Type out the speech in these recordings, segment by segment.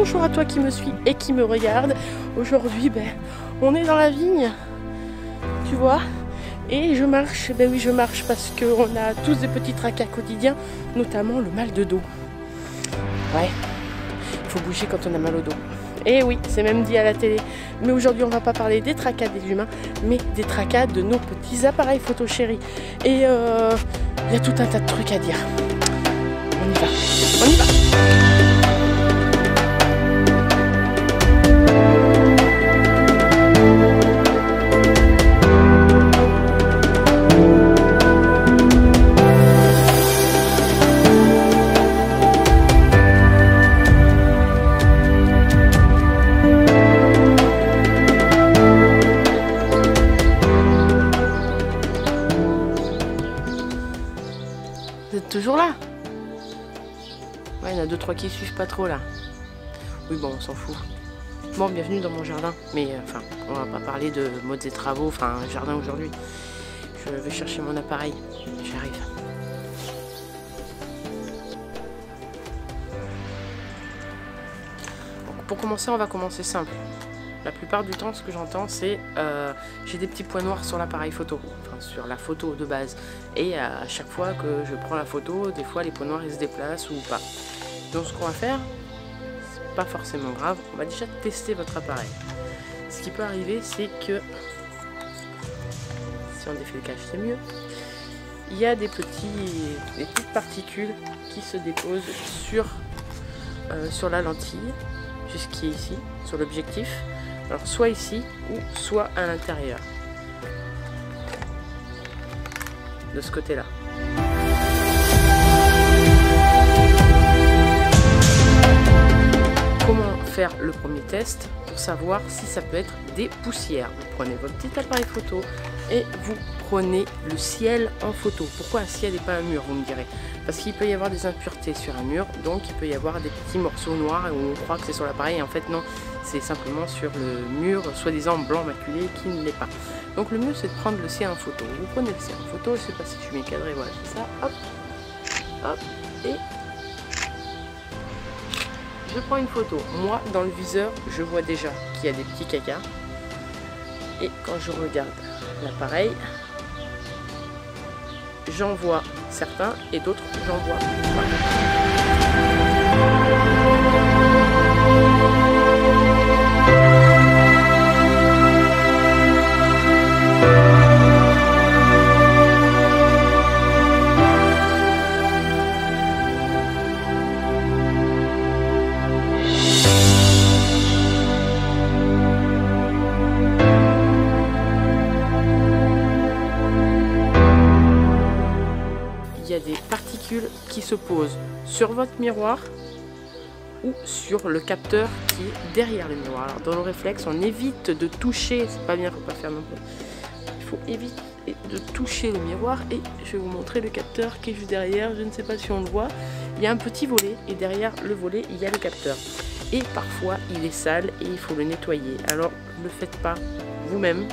bonjour à toi qui me suis et qui me regarde. Aujourd'hui, on est dans la vigne, tu vois, et je marche. Ben oui, je marche parce qu'on a tous des petits tracas quotidiens, notamment le mal de dos. Ouais, il faut bouger quand on a mal au dos. Et oui, c'est même dit à la télé. Mais aujourd'hui, on va pas parler des tracas des humains, mais des tracas de nos petits appareils photo chéris. Et il y a tout un tas de trucs à dire. On y va, on y va. Vous êtes toujours là? Ouais, il y en a 2-3 qui suivent pas trop là. Oui, bon, on s'en fout. Bon, bienvenue dans mon jardin. Mais enfin, on va pas parler de modes et travaux, enfin, jardin aujourd'hui. Je vais chercher mon appareil. J'arrive. Pour commencer, on va commencer simple. La plupart du temps, ce que j'entends, c'est j'ai des petits points noirs sur l'appareil photo, enfin sur la photo de base. Et à chaque fois que je prends la photo, des fois les points noirs ils se déplacent ou pas. Donc ce qu'on va faire, c'est pas forcément grave, on va déjà tester votre appareil. Ce qui peut arriver, c'est que si on défait le cache, c'est mieux. Il y a des petites particules qui se déposent sur la lentille, jusqu'ici, sur l'objectif. Alors soit ici ou soit à l'intérieur, de ce côté-là. Comment faire le premier test pour savoir si ça peut être des poussières? Vous prenez votre petit appareil photo et vous prenez le ciel en photo. Pourquoi un ciel et pas un mur, vous me direz? Parce qu'il peut y avoir des impuretés sur un mur, donc il peut y avoir des petits morceaux noirs où on croit que c'est sur l'appareil et en fait non, c'est simplement sur le mur, soi-disant blanc maculé, qui ne l'est pas. Donc le mieux c'est de prendre le ciel en photo. Vous prenez le ciel en photo, je ne sais pas si je suis bien cadré, voilà, c'est ça, hop, hop, et je prends une photo. Moi, dans le viseur, je vois déjà qu'il y a des petits cacas. Et quand je regarde l'appareil, j'en vois certains et d'autres j'en vois pas. Il y a des particules qui se posent sur votre miroir ou sur le capteur qui est derrière le miroir. Alors dans le réflexe, on évite de toucher, c'est pas bien, faut pas faire non plus. Il faut éviter de toucher le miroir et je vais vous montrer le capteur qui est juste derrière. Je ne sais pas si on le voit. Il y a un petit volet et derrière le volet, il y a le capteur. Et parfois, il est sale et il faut le nettoyer. Alors, ne le faites pas vous-même.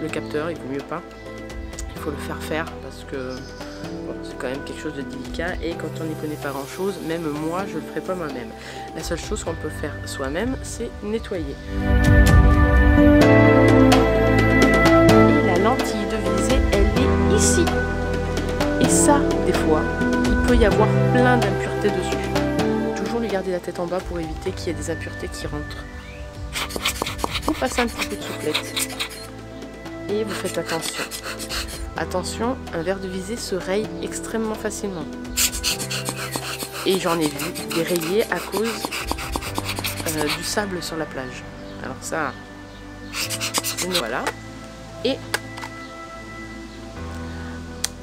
Le capteur, il vaut mieux pas. Il faut le faire parce que bon, c'est quand même quelque chose de délicat et quand on n'y connaît pas grand chose, même moi je le ferai pas moi-même. La seule chose qu'on peut faire soi-même, c'est nettoyer. Et la lentille de visée, elle est ici. Et ça, des fois, il peut y avoir plein d'impuretés dessus. Toujours lui garder la tête en bas pour éviter qu'il y ait des impuretés qui rentrent. Vous passez un petit peu de souplette et vous faites attention. Attention, un verre de visée se raye extrêmement facilement. Et j'en ai vu des rayés à cause du sable sur la plage. Alors ça, voilà. Et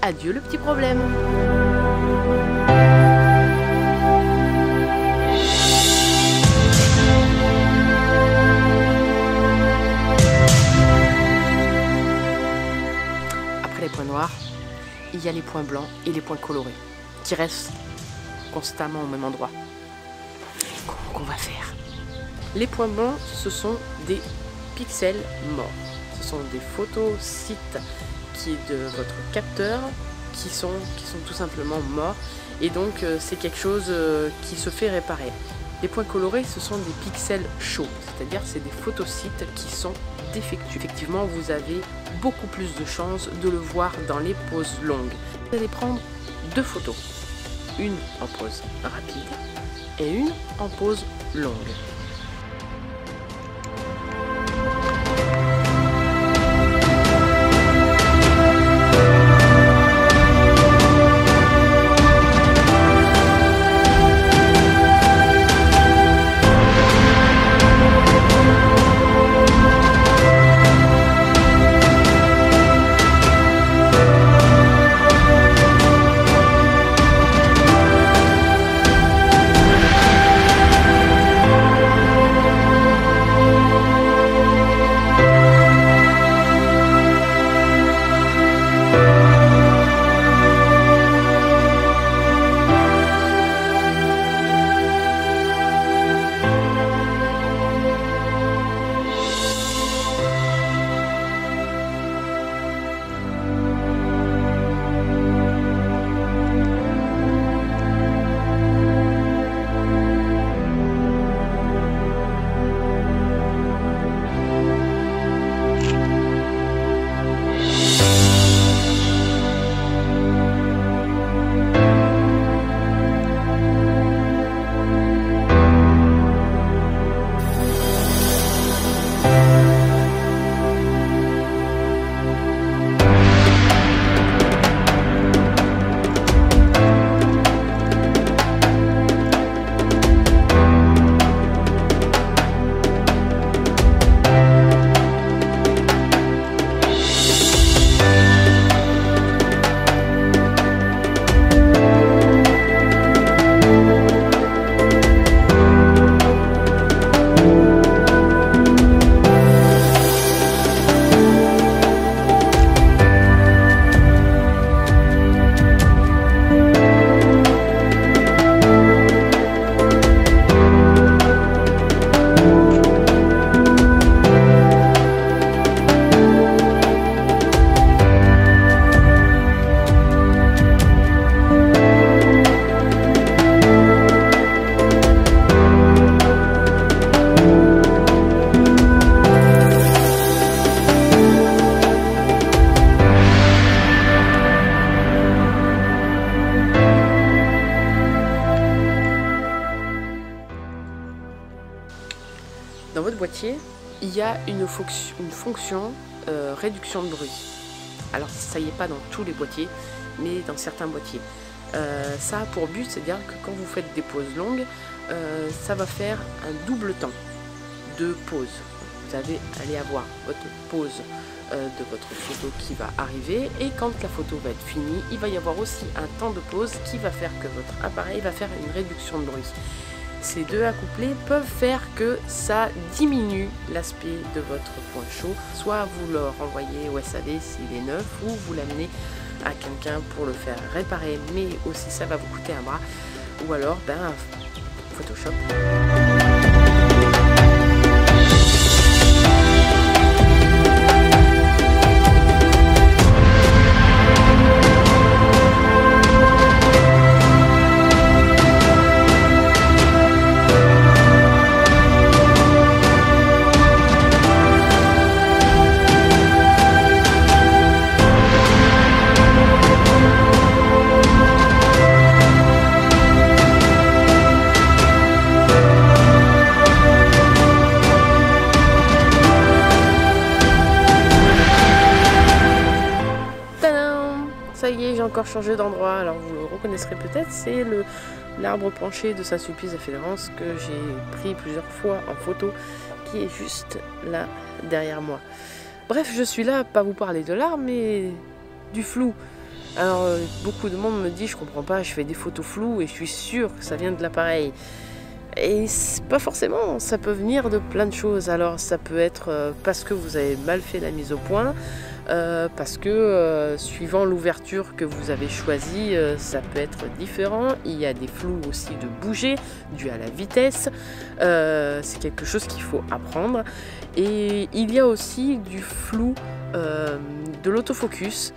adieu le petit problème. Les points noirs, il y a les points blancs et les points colorés qui restent constamment au même endroit. Comment qu'on va faire? Les points blancs, ce sont des pixels morts. Ce sont des photos sites qui est de votre capteur qui sont tout simplement morts et donc c'est quelque chose qui se fait réparer. Les points colorés, ce sont des pixels chauds, c'est-à-dire c'est des photosites qui sont défectueux. Effectivement, vous avez beaucoup plus de chances de le voir dans les poses longues. Vous allez prendre 2 photos, une en pose rapide et une en pose longue. Dans votre boîtier, il y a une fonction réduction de bruit. Alors ça y est pas dans tous les boîtiers, mais dans certains boîtiers. Ça a pour but, c'est-à-dire que quand vous faites des pauses longues, ça va faire un double temps de pause. Vous allez avoir votre pause de votre photo qui va arriver, et quand la photo va être finie, il va y avoir aussi un temps de pause qui va faire que votre appareil va faire une réduction de bruit. Ces deux accouplés peuvent faire que ça diminue l'aspect de votre point chaud. Soit vous le renvoyez au SAV s'il est neuf, ou vous l'amenez à quelqu'un pour le faire réparer, mais aussi ça va vous coûter un bras, ou alors Photoshop. Ça y est, j'ai encore changé d'endroit. Alors vous le reconnaîtrez peut-être, c'est l'arbre penché de Saint-Sulpice à Fédérance que j'ai pris plusieurs fois en photo, qui est juste là derrière moi. Bref, je suis là pas vous parler de l'arbre, mais du flou. Alors beaucoup de monde me dit je comprends pas, je fais des photos floues et je suis sûre que ça vient de l'appareil. Et pas forcément, ça peut venir de plein de choses. Alors ça peut être parce que vous avez mal fait la mise au point, parce que suivant l'ouverture que vous avez choisie, ça peut être différent. Il y a des flous aussi de bouger dû à la vitesse. C'est quelque chose qu'il faut apprendre. Et il y a aussi du flou de l'autofocus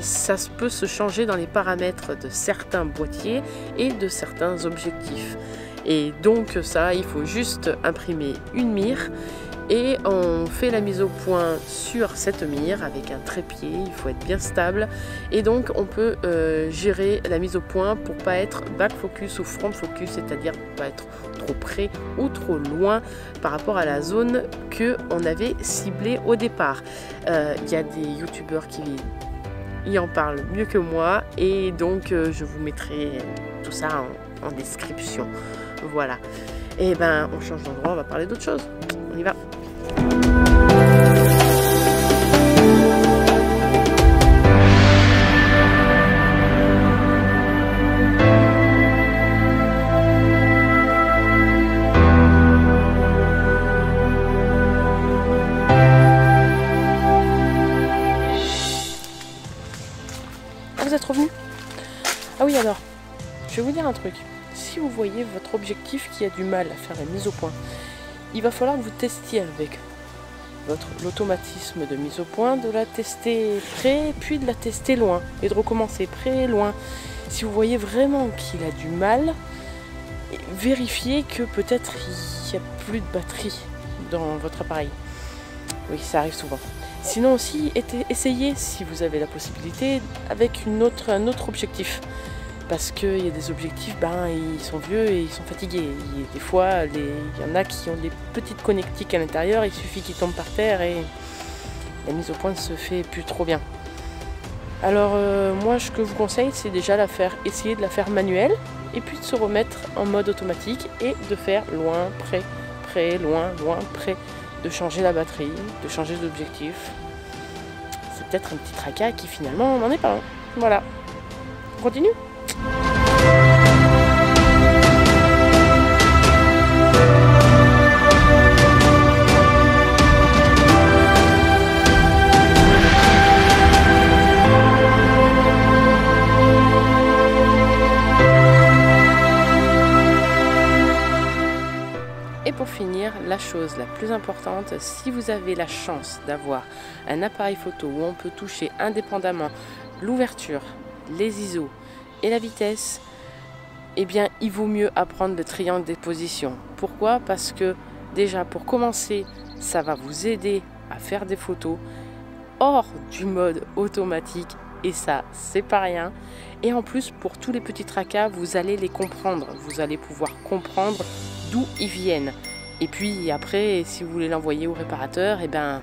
ça peut se changer dans les paramètres de certains boîtiers et de certains objectifs. Et donc ça, il faut juste imprimer une mire et on fait la mise au point sur cette mire avec un trépied. Il faut être bien stable et donc on peut gérer la mise au point pour pas être back focus ou front focus, c'est-à-dire pas être trop près ou trop loin par rapport à la zone que on avait ciblée au départ. Il y a des youtubeurs qui y en parlent mieux que moi et donc je vous mettrai tout ça en description. Voilà. Et ben on change d'endroit, on va parler d'autre chose. On y va. Ah, vous êtes revenu? Ah oui, alors, je vais vous dire un truc. Si vous voyez votre objectif qui a du mal à faire la mise au point, il va falloir que vous testiez avec l'automatisme de mise au point, de la tester près, puis de la tester loin, et de recommencer près et loin. Si vous voyez vraiment qu'il a du mal, vérifiez que peut-être il n'y a plus de batterie dans votre appareil. Oui, ça arrive souvent. Sinon aussi, essayez, si vous avez la possibilité, avec un autre objectif. Parce qu'il y a des objectifs, ils sont vieux et ils sont fatigués. Et des fois, il y en a qui ont des petites connectiques à l'intérieur, il suffit qu'ils tombent par terre et la mise au point ne se fait plus trop bien. Alors moi, ce que je vous conseille, c'est déjà essayer de la faire manuelle et puis de se remettre en mode automatique et de faire loin, près, près, loin, loin, près, de changer la batterie, de changer d'objectif. C'est peut-être un petit tracas qui finalement n'en est pas un. Voilà. On continue ? Et pour finir, la chose la plus importante, si vous avez la chance d'avoir un appareil photo où on peut toucher indépendamment l'ouverture, les ISO et la vitesse, eh bien il vaut mieux apprendre le triangle des positions. Pourquoi? Parce que déjà pour commencer, ça va vous aider à faire des photos hors du mode automatique et ça c'est pas rien. Et en plus pour tous les petits tracas, vous allez les comprendre, vous allez pouvoir comprendre d'où ils viennent. Et puis après, si vous voulez l'envoyer au réparateur, eh ben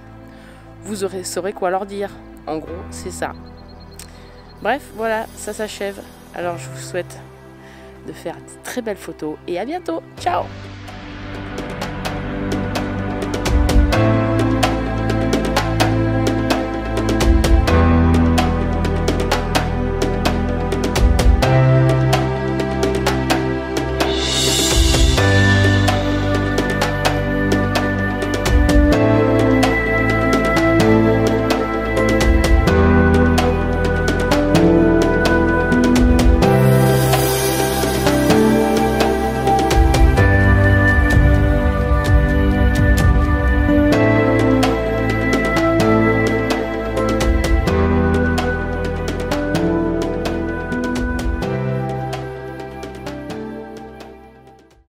vous saurez quoi leur dire. En gros, c'est ça. Bref, voilà, ça s'achève. Alors je vous souhaite de faire de très belles photos et à bientôt. Ciao!